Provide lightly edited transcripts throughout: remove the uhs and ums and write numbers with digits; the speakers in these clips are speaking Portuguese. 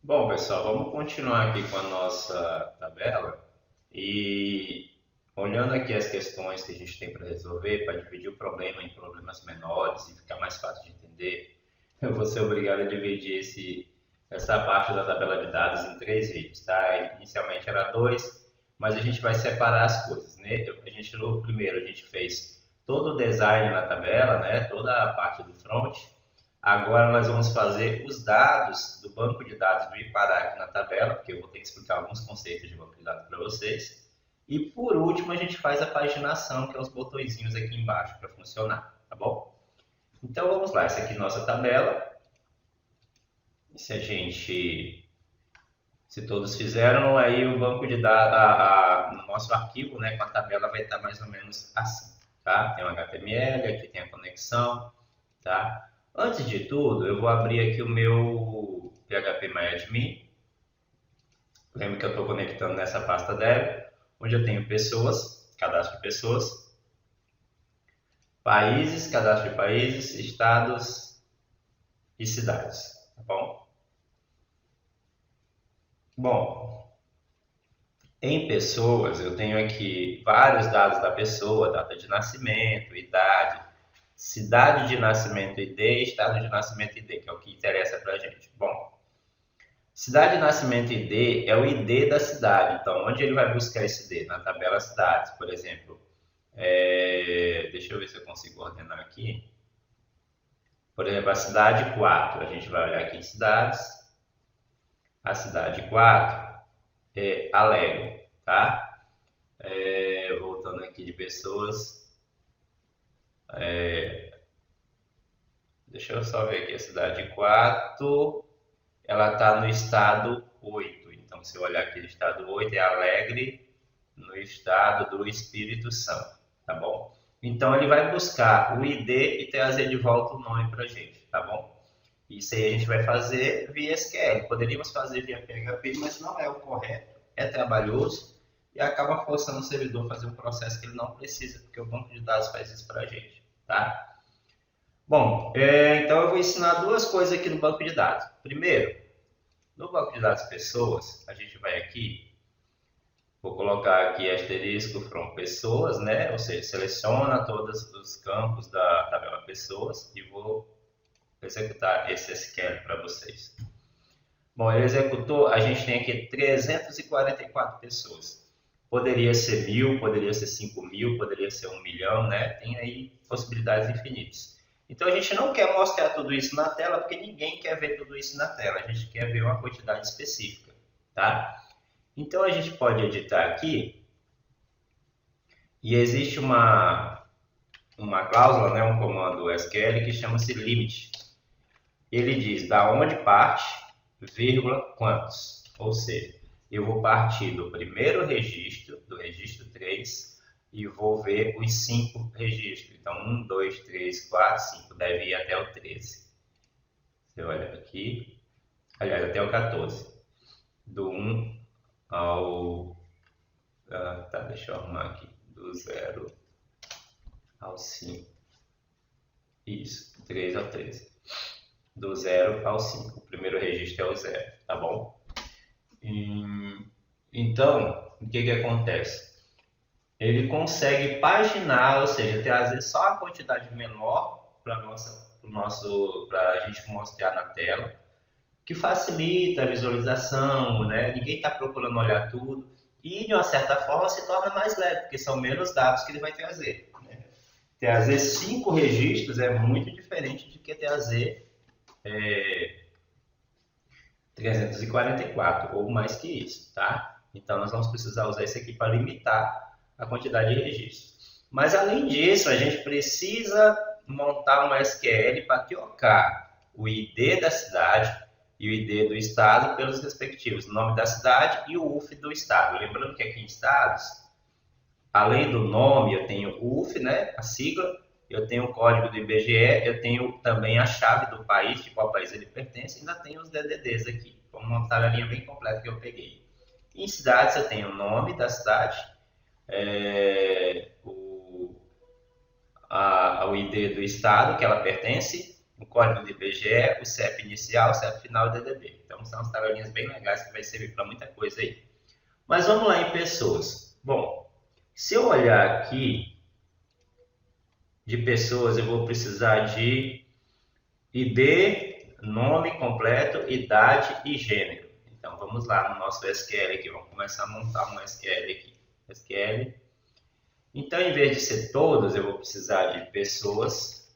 Bom, pessoal, vamos continuar aqui com a nossa tabela e olhando aqui as questões que a gente tem para resolver, para dividir o problema em problemas menores e ficar mais fácil de entender, eu vou ser obrigado a dividir essa parte da tabela de dados em três vídeos, tá? Inicialmente era dois, mas a gente vai separar as coisas, né? No primeiro a gente fez todo o design na tabela, né? Toda a parte do front. Agora nós vamos fazer os dados do banco de dados vir parar aqui na tabela, porque eu vou ter que explicar alguns conceitos de banco de dados para vocês. E por último a gente faz a paginação, que é os botõezinhos aqui embaixo para funcionar, tá bom? Então vamos lá, essa aqui é a nossa tabela. E se todos fizeram, aí o banco de dados, no nosso arquivo, né, com a tabela vai estar mais ou menos assim, tá? Tem o HTML, aqui tem a conexão, tá? Antes de tudo, eu vou abrir aqui o meu PHP Lembra que eu estou conectando nessa pasta dev, onde eu tenho pessoas, cadastro de pessoas, países, cadastro de países, estados e cidades, tá bom? Bom, em pessoas eu tenho aqui vários dados da pessoa, data de nascimento, idade, cidade de nascimento ID, estado de nascimento ID, que é o que interessa para a gente. Bom, cidade de nascimento ID é o ID da cidade. Então, onde ele vai buscar esse ID? Na tabela cidades, por exemplo. Deixa eu ver se eu consigo ordenar aqui. Por exemplo, a cidade 4. A gente vai olhar aqui em cidades. A cidade 4 é Alegre, tá? Voltando aqui de pessoas. Deixa eu só ver aqui. A cidade 4 ela está no estado 8. Então, se eu olhar aqui no estado 8, é Alegre, no estado do Espírito Santo, tá bom? Então, ele vai buscar o ID e trazer de volta o nome para a gente, tá bom? Isso aí a gente vai fazer via SQL. Poderíamos fazer via PHP, mas não é o correto. É trabalhoso e acaba forçando o servidor a fazer um processo que ele não precisa, porque o banco de dados faz isso para a gente, tá? Bom, então eu vou ensinar duas coisas aqui no banco de dados. Primeiro, no banco de dados pessoas, a gente vai aqui, vou colocar aqui asterisco from pessoas, né? Ou seja, seleciona todos os campos da tabela pessoas e vou executar esse SQL para vocês. Bom, ele executou, a gente tem aqui 344 pessoas. Poderia ser 1.000, poderia ser 5.000, poderia ser 1 milhão, né? Tem aí possibilidades infinitas. Então a gente não quer mostrar tudo isso na tela, porque ninguém quer ver tudo isso na tela. A gente quer ver uma quantidade específica, tá? Então a gente pode editar aqui e existe uma cláusula, né, um comando SQL que chama-se limit. Ele diz da onde parte, vírgula, quantos. Ou seja, eu vou partir do primeiro registro, do registro 3, e vou ver os 5 registros. Então, 1, 2, 3, 4, 5. Deve ir até o 13. Você olha aqui. Aliás, até o 14. Do 1 ao... deixa eu arrumar aqui. Do 0 ao 5. Isso, 3 ao 13. Do 0 ao 5. O primeiro registro é o 0, tá bom? Então, o que acontece? Ele consegue paginar, ou seja, trazer só a quantidade menor para a gente mostrar na tela, que facilita a visualização, né? Ninguém está procurando olhar tudo e, de uma certa forma, se torna mais leve, porque são menos dados que ele vai trazer. Né? Trazer 5 registros é muito diferente de que trazer 344 ou mais que isso, tá? Então nós vamos precisar usar isso aqui para limitar a quantidade de registros. Mas além disso, a gente precisa montar um SQL para trocar o ID da cidade e o ID do estado pelos respectivos, o nome da cidade e o UF do estado. Lembrando que aqui em estados, além do nome, eu tenho o UF, né, a sigla, eu tenho o código do IBGE, eu tenho também a chave do país, de qual país ele pertence, e ainda tenho os DDDs aqui. Vamos montar a linha bem completa que eu peguei. Em cidades eu tenho o nome da cidade, o ID do estado que ela pertence, o código do IBGE, o CEP inicial, o CEP final e o DDD. Então Então são umas tabelinhas bem legais que vai servir para muita coisa aí. Mas vamos lá em pessoas. Bom, se eu olhar aqui de pessoas, eu vou precisar de ID, nome completo, idade e gênero. Então vamos lá no nosso SQL aqui, vamos começar a montar um SQL aqui. SQL. Então, em vez de ser todos, eu vou precisar de pessoas,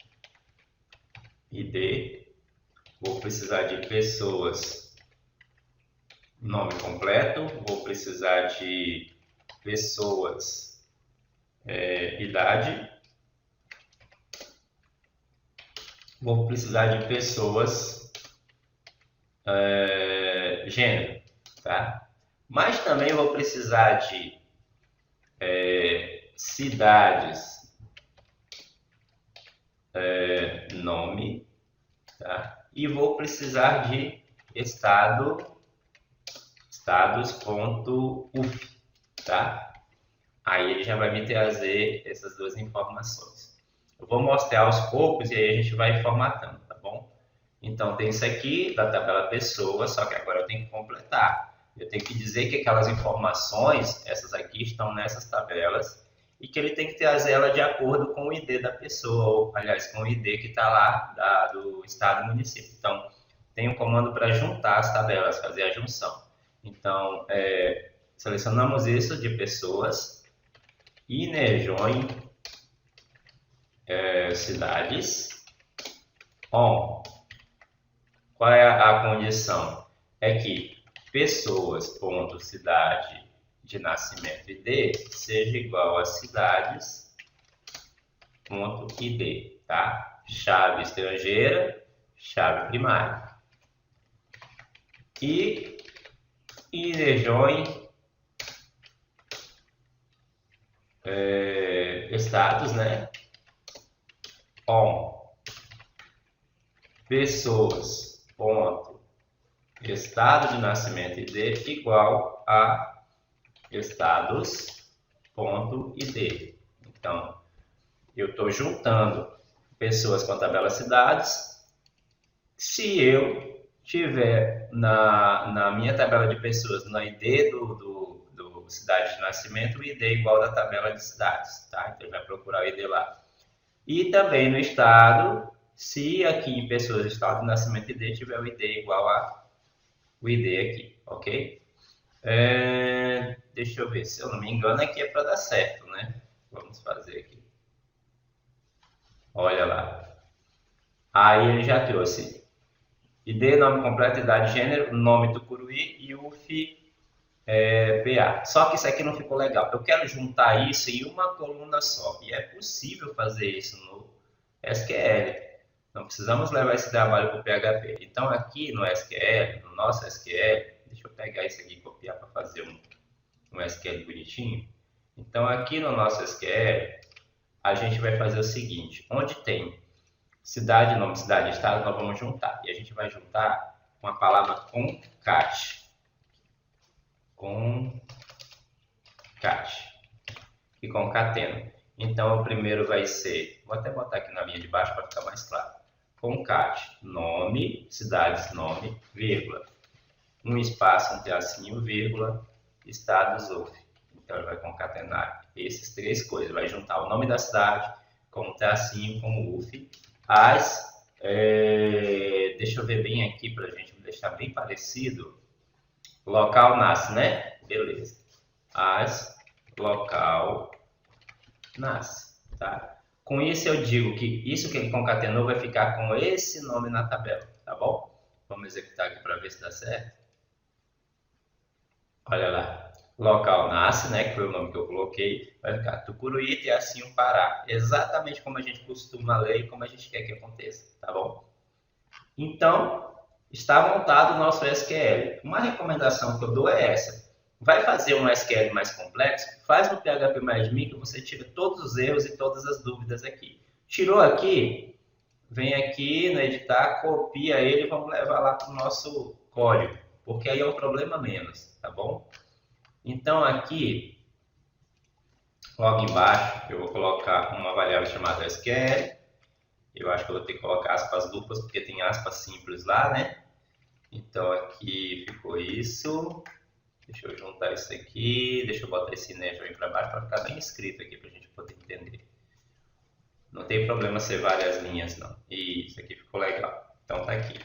ID, vou precisar de pessoas, nome completo, vou precisar de pessoas, idade, vou precisar de pessoas, gênero, tá? Mas também vou precisar de cidades, nome, tá? E vou precisar de estados.uf, tá? Aí ele já vai me trazer essas duas informações. Eu vou mostrar aos poucos e aí a gente vai formatando, tá bom? Então tem isso aqui da tabela pessoa, só que agora eu tenho que completar. Eu tenho que dizer que aquelas informações, essas aqui estão nessas tabelas, e que ele tem que trazer ela de acordo com o ID da pessoa, ou, aliás, com o ID que está lá do estado e município. Então, tem um comando para juntar as tabelas, fazer a junção. Então, selecionamos isso de pessoas, INEJOIN, cidades, ON. Qual é a condição? É que pessoas, ponto, cidade de nascimento ID seja igual a cidades, ponto, ID, tá? Chave estrangeira, chave primária. E INEJOIN, estados, né? ON. Pessoas, ponto, estado de nascimento ID igual a estados.id. Então, eu estou juntando pessoas com a tabela cidades. Se eu tiver na minha tabela de pessoas, no ID do cidade de nascimento, o ID é igual da tabela de cidades, tá? Então, ele vai procurar o ID lá. E também no estado, se aqui em pessoas, estado de nascimento ID, tiver o ID igual a o ID aqui, ok? Deixa eu ver, se eu não me engano aqui é para dar certo, né? Vamos fazer aqui. Olha lá. Aí ele já trouxe ID, nome completo, idade, gênero, nome Tucuruí e UF PA. Só que isso aqui não ficou legal. Eu quero juntar isso em uma coluna só. E é possível fazer isso no SQL. Não precisamos levar esse trabalho para o PHP. Então aqui no SQL, no nosso SQL, deixa eu pegar isso aqui e copiar para fazer um SQL bonitinho. Então aqui no nosso SQL, a gente vai fazer o seguinte. Onde tem cidade, nome, cidade, estado, nós vamos juntar. E a gente vai juntar com a palavra concat. Concat. E concatena. Então o primeiro vai ser, vou até botar aqui na linha de baixo para ficar mais claro. Concat, nome, cidades, nome, vírgula. Um espaço, um tracinho, vírgula, estados, UF. Então ele vai concatenar essas três coisas. Vai juntar o nome da cidade com o tracinho, com o UF. Deixa eu ver bem aqui para a gente deixar bem parecido. Local nasce, né? Beleza. Local nasce, tá? Com isso eu digo que isso que ele concatenou vai ficar com esse nome na tabela, tá bom? Vamos executar aqui para ver se dá certo. Olha lá. Local nasce, né? Que foi o nome que eu coloquei. Vai ficar Tucuruí e assim o Pará. Exatamente como a gente costuma ler e como a gente quer que aconteça, tá bom? Então, está montado o nosso SQL. Uma recomendação que eu dou é essa. Vai fazer um SQL mais complexo? Faz no PHP mais mim que você tira todos os erros e todas as dúvidas aqui. Tirou aqui? Vem aqui no editar, copia ele e vamos levar lá para o nosso código. Porque aí é um problema menos, tá bom? Então aqui, logo embaixo, eu vou colocar uma variável chamada SQL. Eu acho que eu vou ter que colocar aspas duplas, porque tem aspas simples lá, né? Então, Então aqui ficou isso. Deixa eu juntar isso aqui. Deixa eu botar esse nerd aí para baixo para ficar bem escrito aqui para a gente poder entender. Não tem problema ser várias linhas, não. Isso aqui ficou legal. Então tá aqui.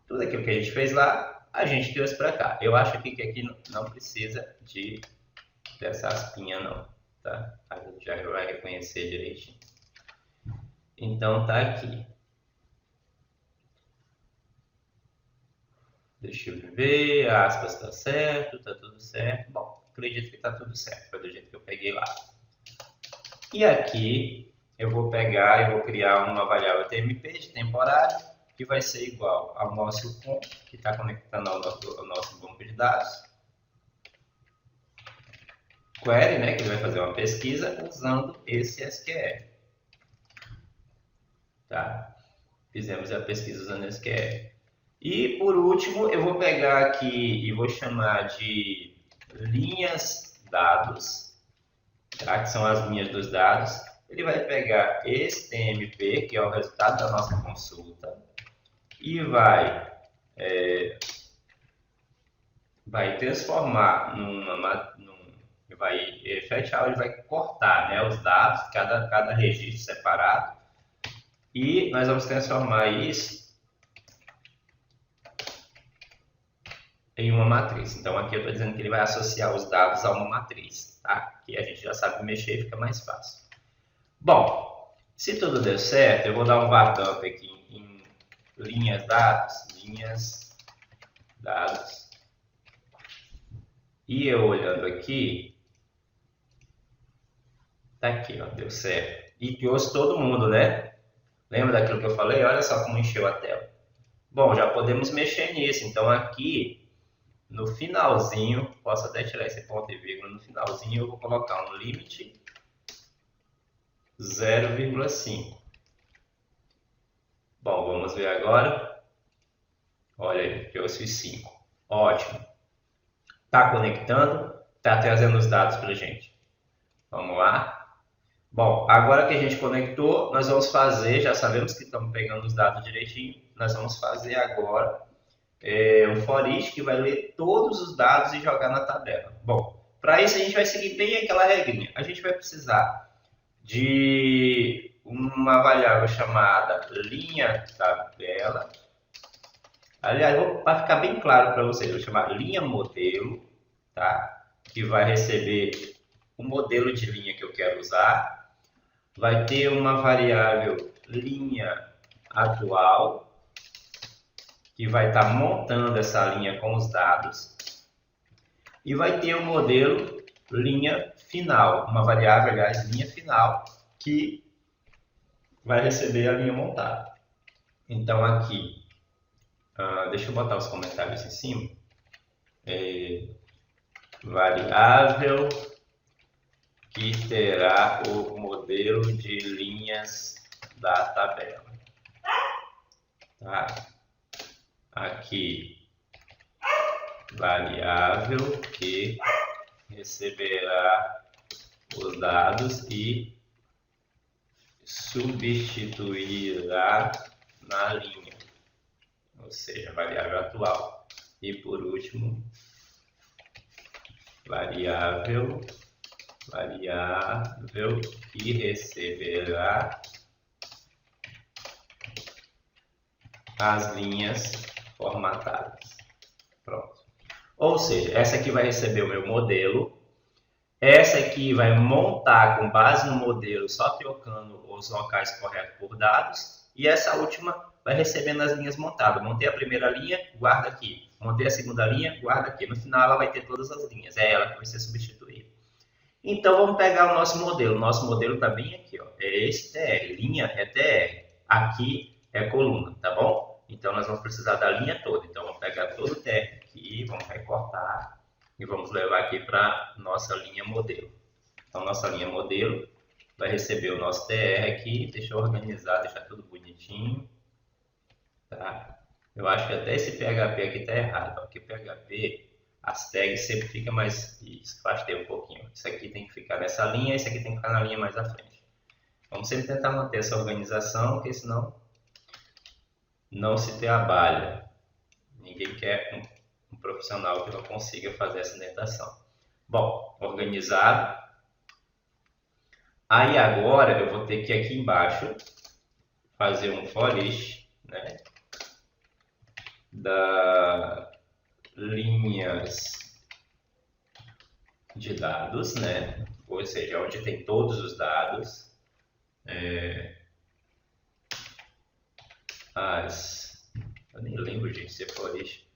Tudo aquilo que a gente fez lá, a gente trouxe para cá. Eu acho que aqui não precisa dessa aspinha, não. Tá? A gente já vai reconhecer direitinho. Então tá aqui. Deixa eu ver, a aspas está certo, tá tudo certo. Bom, acredito que está tudo certo, foi do jeito que eu peguei lá. E aqui eu vou pegar e vou criar uma variável TMP de temporário, que vai ser igual ao nosso ponto, que está conectando ao nosso banco de dados. Query, né, que ele vai fazer uma pesquisa usando esse SQL. Tá? Fizemos a pesquisa usando SQL. E por último, eu vou pegar aqui e vou chamar de linhas dados, tá? Que são as linhas dos dados. Ele vai pegar esse TMP, que é o resultado da nossa consulta, e vai transformar vai fechar, ele vai cortar, né, os dados, cada registro separado, e nós vamos transformar isso em uma matriz. Então aqui eu estou dizendo que ele vai associar os dados a uma matriz, tá? Que a gente já sabe mexer e fica mais fácil. Bom, se tudo deu certo, eu vou dar um var-dump aqui em linhas dados. E eu olhando aqui, tá aqui, ó, deu certo. E trouxe todo mundo, né? Lembra daquilo que eu falei? Olha só como encheu a tela. Bom, já podemos mexer nisso. Então aqui no finalzinho, posso até tirar esse ponto e vírgula, no finalzinho eu vou colocar um limite 0,5. Bom, vamos ver agora. Olha aí, trouxe 5. Ótimo. Está conectando, está trazendo os dados para a gente. Vamos lá. Bom, agora que a gente conectou, nós vamos fazer, já sabemos que estamos pegando os dados direitinho, nós vamos fazer agora um for each que vai ler todos os dados e jogar na tabela. Bom, para isso a gente vai seguir bem aquela regrinha. A gente vai precisar de uma variável chamada linha tabela. Aliás, para ficar bem claro para vocês, eu vou chamar linha modelo, tá? Que vai receber o modelo de linha que eu quero usar. Vai ter uma variável linha atual, que vai estar montando essa linha com os dados. E vai ter o modelo linha final, uma variável, aliás, linha final, que vai receber a linha montada. Então aqui, deixa eu botar os comentários em cima. Variável que terá o modelo de linhas da tabela. Tá? Aqui, variável que receberá os dados e substituirá na linha, ou seja, variável atual. E por último, variável que receberá as linhas formatadas. Pronto. Ou seja, essa aqui vai receber o meu modelo. Essa aqui vai montar com base no modelo, só trocando os locais corretos por dados. E essa última vai recebendo as linhas montadas. Montei a primeira linha, guarda aqui. Montei a segunda linha, guarda aqui. No final ela vai ter todas as linhas. É ela que vai ser substituída. Então vamos pegar o nosso modelo. O nosso modelo está bem aqui, ó. É esse TR. Linha é TR. Aqui é coluna, tá bom? Então nós vamos precisar da linha toda. Então vamos pegar todo o TR aqui, vamos recortar e vamos levar aqui para nossa linha modelo. Então nossa linha modelo vai receber o nosso TR aqui. Deixa eu organizar, deixar tudo bonitinho. Tá? Eu acho que até esse PHP aqui está errado. Porque PHP, as tags sempre fica mais... Isso, afastei um pouquinho. Isso aqui tem que ficar nessa linha, isso aqui tem que ficar na linha mais à frente. Vamos sempre tentar manter essa organização, porque senão não se trabalha. Ninguém quer um profissional que não consiga fazer essa indentação. Bom, organizado. Aí agora eu vou ter que aqui embaixo fazer um for each, né, da linhas de dados, né, ou seja, onde tem todos os dados, eu nem lembro, gente, se é for each,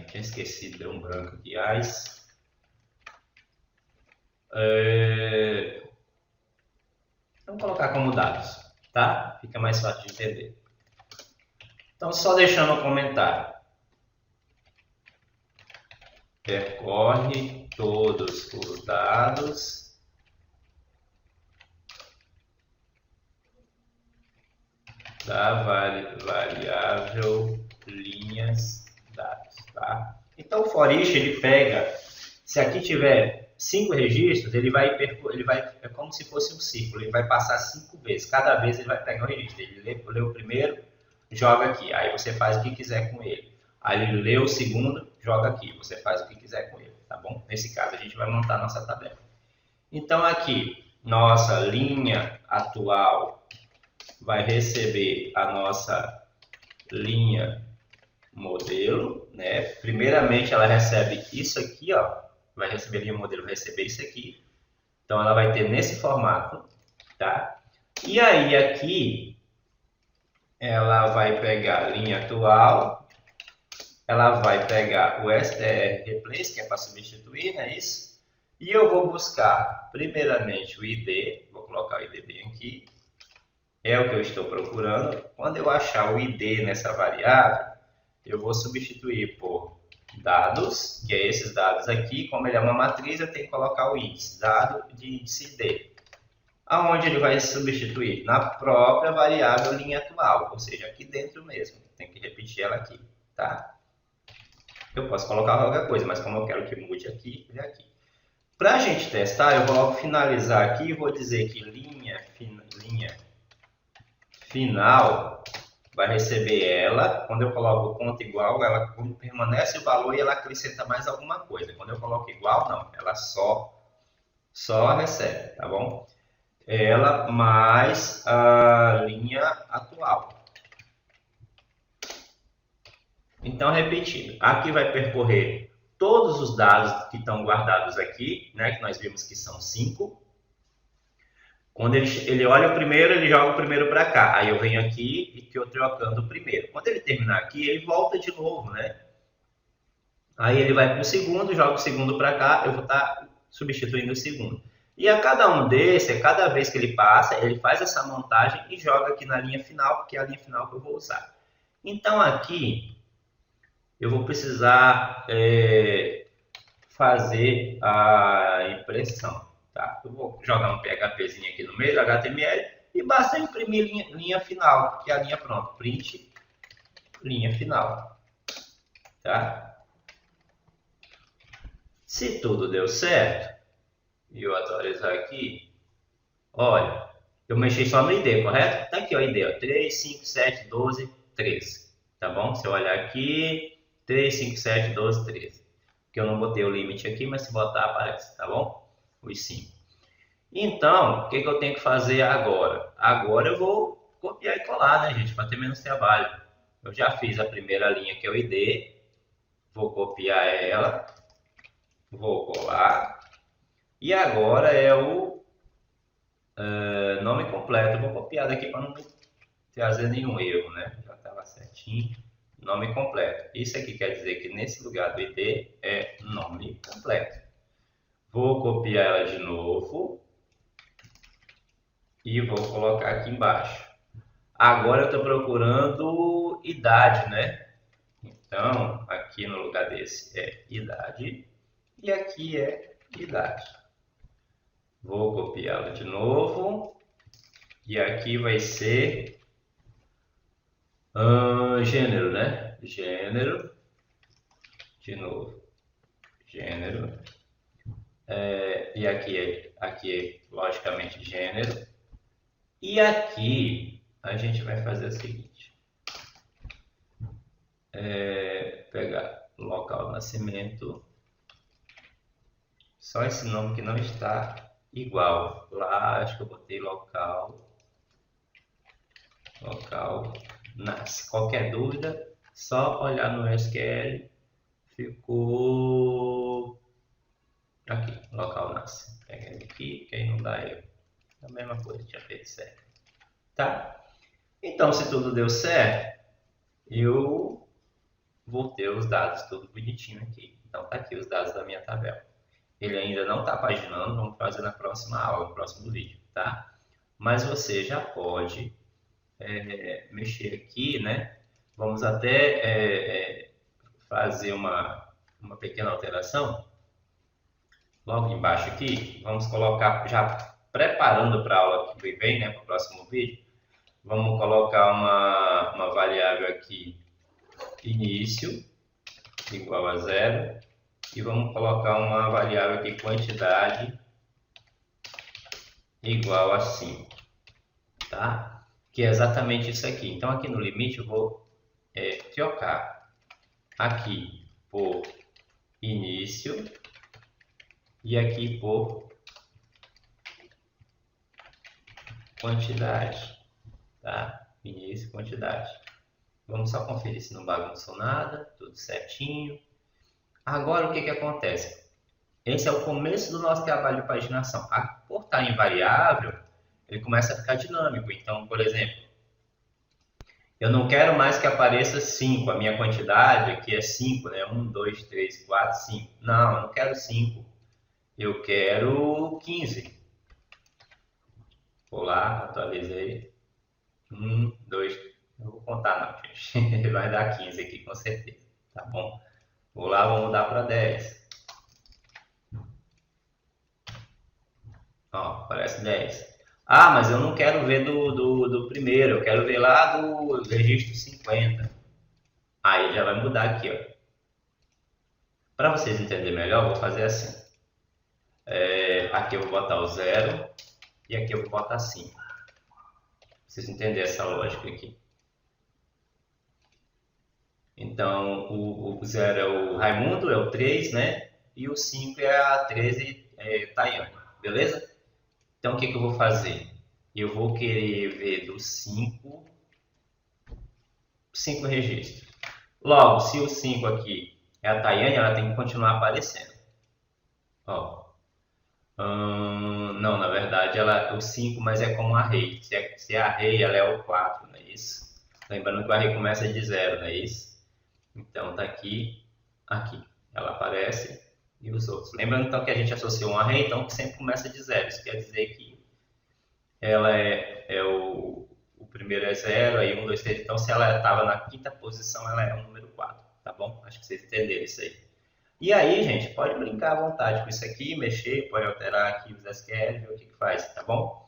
tinha esquecido, deu um branco aqui, vamos colocar como dados, tá? Fica mais fácil de entender. Então, só deixando um comentário. Percorre todos os dados da variável linhas dados, tá? Então, o for each, ele pega, se aqui tiver 5 registros, ele vai, é como se fosse um círculo, ele vai passar 5 vezes, cada vez ele vai pegar um registro, ele lê o primeiro, joga aqui, aí você faz o que quiser com ele. Aí ele lê o segundo, joga aqui, você faz o que quiser com ele, tá bom? Nesse caso a gente vai montar nossa tabela. Então aqui, nossa linha atual vai receber a nossa linha modelo, né? Primeiramente ela recebe isso aqui, ó, vai receber a linha modelo, vai receber isso aqui. Então ela vai ter nesse formato, tá? E aí aqui ela vai pegar a linha atual, ela vai pegar o str replace, que é para substituir, não é isso? E eu vou buscar primeiramente o id, vou colocar o id bem aqui, é o que eu estou procurando. Quando eu achar o id nessa variável, eu vou substituir por dados, que é esses dados aqui. Como ele é uma matriz, eu tenho que colocar o índice, dado de índice id. Aonde ele vai substituir? Na própria variável linha atual, ou seja, aqui dentro mesmo. Tem que repetir ela aqui, tá? Eu posso colocar qualquer coisa, mas como eu quero que mude aqui, é aqui. Para a gente testar, eu vou finalizar aqui e vou dizer que linha final vai receber ela. Quando eu coloco ponto igual, ela permanece o valor e ela acrescenta mais alguma coisa. Quando eu coloco igual, não, ela só recebe, tá bom? Ela mais a linha atual. Então, repetindo, aqui vai percorrer todos os dados que estão guardados aqui, né, que nós vimos que são 5. Quando ele olha o primeiro, ele joga o primeiro para cá. Aí eu venho aqui e estou trocando o primeiro. Quando ele terminar aqui, ele volta de novo, né? Aí ele vai para o segundo, joga o segundo para cá, eu vou estar substituindo o segundo. E a cada um desses, cada vez que ele passa, ele faz essa montagem e joga aqui na linha final, porque é a linha final que eu vou usar. Então aqui, eu vou precisar fazer a impressão. Tá? Eu vou jogar um PHPzinho aqui no meio, HTML, e basta imprimir linha final, que é a linha pronta. Print, linha final. Tá? Se tudo deu certo, e eu atualizar aqui, olha, eu mexi só no ID, correto? Tá aqui o ID, ó, 3, 5, 7, 12, 13. Tá bom? Se eu olhar aqui, 3, 5, 7, 12, 13. Porque eu não botei o limite aqui, mas se botar aparece, tá bom? Os 5. Então, o que eu tenho que fazer agora? Agora eu vou copiar e colar, né, gente? Para ter menos trabalho. Eu já fiz a primeira linha, que é o ID. Vou copiar ela. Vou colar. E agora é o nome completo. Vou copiar daqui para não trazer nenhum erro, né? Já estava certinho. Nome completo. Isso aqui quer dizer que nesse lugar do ID é nome completo. Vou copiar ela de novo. E vou colocar aqui embaixo. Agora eu estou procurando idade, né? Então, aqui no lugar desse é idade. E aqui é idade. Vou copiá-lo de novo. E aqui vai ser gênero, né? Gênero. De novo. Gênero. E aqui é, logicamente, gênero. E aqui a gente vai fazer o seguinte. Pegar local de nascimento. Só esse nome que não está igual. Lá acho que eu botei local nasce. Qualquer dúvida, só olhar no SQL. Ficou aqui, local nasce. Pega ele aqui, que aí não dá erro. A mesma coisa, tinha feito certo. Tá? Então, se tudo deu certo, eu vou ter os dados tudo bonitinho aqui. Então, tá aqui os dados da minha tabela. Ele ainda não está paginando, vamos fazer na próxima aula, no próximo vídeo, tá? Mas você já pode mexer aqui, né? Vamos até fazer uma pequena alteração. Logo embaixo aqui, vamos colocar, já preparando para a aula que vem, né? Para o próximo vídeo, vamos colocar uma variável aqui, início, igual a 0. E vamos colocar uma variável aqui, quantidade, igual a 5. Tá? Que é exatamente isso aqui. Então, aqui no limite, eu vou trocar aqui por início e aqui por quantidade. Tá? Início e quantidade. Vamos só conferir se não bagunçou nada, tudo certinho. Agora, o que acontece? Esse é o começo do nosso trabalho de paginação. Por estar em variável, ele começa a ficar dinâmico. Então, por exemplo, eu não quero mais que apareça 5. A minha quantidade aqui é 5, né? 1, 2, 3, 4, 5. Não, eu não quero 5. Eu quero 15. Vou lá, atualizei. 1, 2, não vou contar não, gente. Vai dar 15 aqui com certeza, tá bom? Vou lá, vou mudar para 10. Ó, aparece 10. Ah, mas eu não quero ver do primeiro, eu quero ver lá do registro 50. Aí já vai mudar aqui, ó. Para vocês entenderem melhor, eu vou fazer assim. Aqui eu vou botar o 0 e aqui eu vou botar 5. Pra vocês entenderem essa lógica aqui. Então, o 0 é o Raimundo, é o 3, né? E o 5 é a 13, Tayane, beleza? Então, o que eu vou fazer? Eu vou querer ver dos 5 registros. Logo, se o 5 aqui é a Tayane, ela tem que continuar aparecendo. Ó. Não, na verdade, o 5, mas é como array. Se é array, ela é o 4, não é isso? Lembrando que o array começa de 0, não é isso? Então, tá aqui. Ela aparece e os outros. Lembrando, então, que a gente associou um array, então, que sempre começa de 0. Isso quer dizer que ela o primeiro é 0, aí 1, 2, 3. Então, se ela estava na quinta posição, ela é o número 4, tá bom? Acho que vocês entenderam isso aí. E aí, gente, pode brincar à vontade com isso aqui, mexer, pode alterar aqui os SQL, ver o que faz, tá bom?